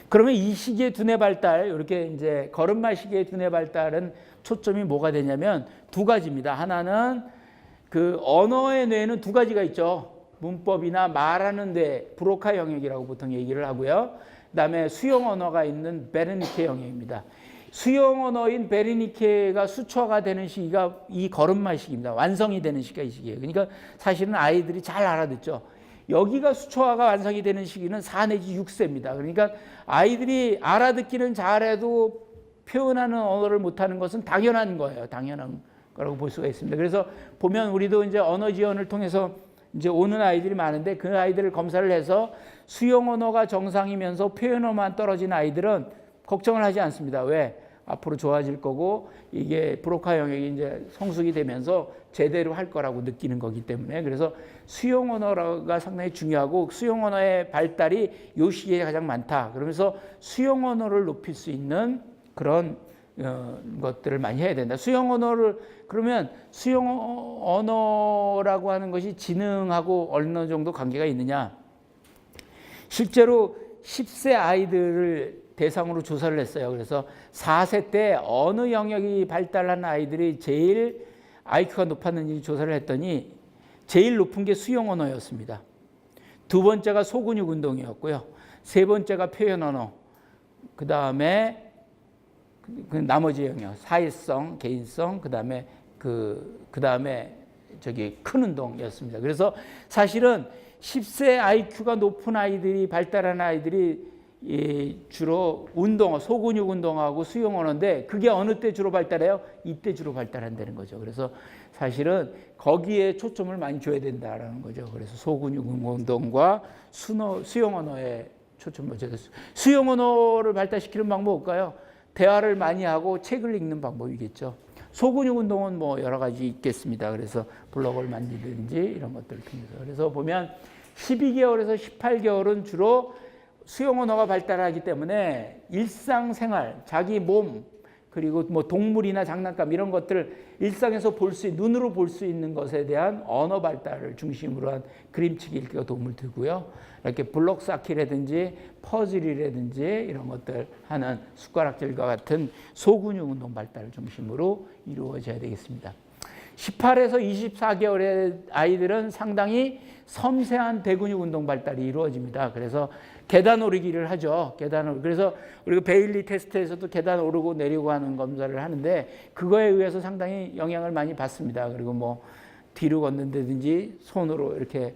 그러면 이 시기의 두뇌 발달, 이렇게 이제 걸음마 시기의 두뇌 발달은 초점이 뭐가 되냐면 두 가지입니다. 하나는 그 언어의 뇌는 두 가지가 있죠. 문법이나 말하는 뇌, 브로카 영역이라고 보통 얘기를 하고요. 그다음에 수용 언어가 있는 베르니케 영역입니다. 수용 언어인 베르니케가 수초가 되는 시기가 이 걸음마 시기입니다. 완성이 되는 시기가 이 시기예요. 그러니까 사실은 아이들이 잘 알아듣죠. 여기가 수초화가 완성이 되는 시기는 4 내지 6세입니다. 그러니까 아이들이 알아듣기는 잘해도 표현하는 언어를 못하는 것은 당연한 거예요. 당연한 거라고 볼 수가 있습니다. 그래서 보면 우리도 이제 언어 지원을 통해서 이제 오는 아이들이 많은데 그 아이들을 검사를 해서 수용 언어가 정상이면서 표현 언어만 떨어진 아이들은 걱정을 하지 않습니다. 왜? 앞으로 좋아질 거고 이게 브로카 영역이 이제 성숙이 되면서 제대로 할 거라고 느끼는 거기 때문에 그래서 수용 언어가 상당히 중요하고 수용 언어의 발달이 요 시기에 가장 많다. 그러면서 수용 언어를 높일 수 있는 그런 것들을 많이 해야 된다. 수용 언어를 그러면 수용 언어라고 하는 것이 지능하고 어느 정도 관계가 있느냐? 실제로 10세 아이들을 대상으로 조사를 했어요. 그래서 4세 때 어느 영역이 발달한 아이들이 제일 IQ가 높았는지 조사를 했더니 제일 높은 게 수용 언어였습니다. 두 번째가 소근육 운동이었고요. 세 번째가 표현 언어. 그 다음에 나머지 영역, 사회성, 개인성, 그 다음에 저기 큰 운동이었습니다. 그래서 사실은 10세 IQ가 높은 아이들이 발달한 아이들이 주로 운동어, 소근육 운동하고 수용 언어인데 그게 어느 때 주로 발달해요? 이때 주로 발달한다는 거죠. 그래서 사실은 거기에 초점을 많이 줘야 된다라는 거죠. 그래서 소근육 운동과 수용 언어에 초점을 줘야 돼요. 수용 언어를 발달시키는 방법은 뭘까요? 대화를 많이 하고 책을 읽는 방법이겠죠. 소근육 운동은 뭐 여러 가지 있겠습니다. 그래서 블록을 만지든지 이런 것들을 통해서. 그래서 보면 12개월에서 18개월은 주로 수용 언어가 발달하기 때문에 일상생활, 자기 몸, 그리고 뭐 동물이나 장난감 이런 것들을 일상에서 눈으로 볼 수 있는 것에 대한 언어 발달을 중심으로 한 그림치기 읽기가 도움을 주고요. 이렇게 블록 쌓기라든지 퍼즐이라든지 이런 것들 하는 숟가락질과 같은 소근육 운동 발달을 중심으로 이루어져야 되겠습니다. 18에서 24개월의 아이들은 상당히 섬세한 대근육 운동 발달이 이루어집니다. 그래서 계단 오르기를 하죠. 그래서 우리가 베일리 테스트에서도 계단 오르고 내리고 하는 검사를 하는데 그거에 의해서 상당히 영향을 많이 받습니다. 그리고 뭐 뒤로 걷는다든지 손으로 이렇게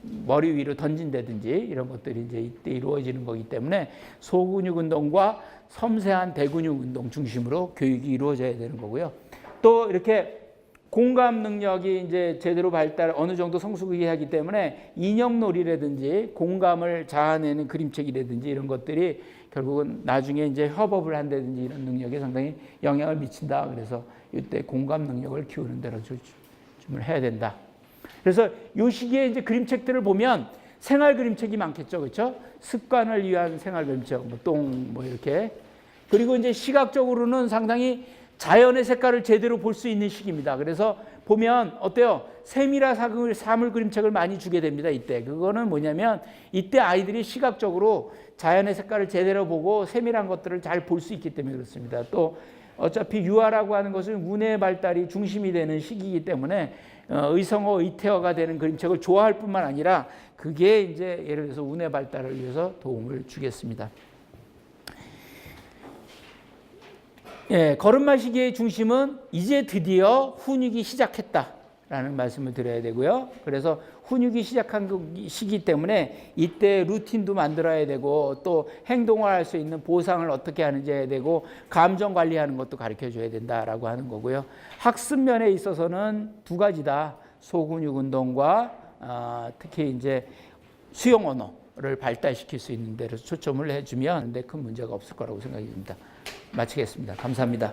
머리 위로 던진다든지 이런 것들이 이제 이때 이루어지는 거기 때문에 소근육 운동과 섬세한 대근육 운동 중심으로 교육이 이루어져야 되는 거고요. 또 이렇게 공감 능력이 이제 제대로 어느 정도 성숙이 하기 때문에 인형놀이라든지 공감을 자아내는 그림책이라든지 이런 것들이 결국은 나중에 이제 협업을 한다든지 이런 능력에 상당히 영향을 미친다. 그래서 이때 공감 능력을 키우는 데로 좀 해야 된다. 그래서 이 시기에 이제 그림책들을 보면 생활 그림책이 많겠죠. 그렇죠? 습관을 위한 생활 그림책, 뭐 이렇게. 그리고 이제 시각적으로는 상당히 자연의 색깔을 제대로 볼 수 있는 시기입니다. 그래서 보면 어때요? 세밀한 사물 그림책을 많이 주게 됩니다. 이때. 그거는 뭐냐면 이때 아이들이 시각적으로 자연의 색깔을 제대로 보고 세밀한 것들을 잘 볼 수 있기 때문에 그렇습니다. 또 어차피 유아라고 하는 것은 운의 발달이 중심이 되는 시기이기 때문에 의성어, 의태어가 되는 그림책을 좋아할 뿐만 아니라 그게 이제 예를 들어서 운의 발달을 위해서 도움을 주겠습니다. 예, 걸음마 시기의 중심은 이제 드디어 훈육이 시작했다라는 말씀을 드려야 되고요. 그래서 훈육이 시작한 시기 때문에 이때 루틴도 만들어야 되고 또 행동을 할 수 있는 보상을 어떻게 하는지 해야 되고 감정 관리하는 것도 가르쳐 줘야 된다라고 하는 거고요. 학습 면에 있어서는 두 가지다. 소근육 운동과 특히 이제 수용 언어를 발달시킬 수 있는 데로 초점을 해주면 큰 문제가 없을 거라고 생각이 듭니다. 마치겠습니다. 감사합니다.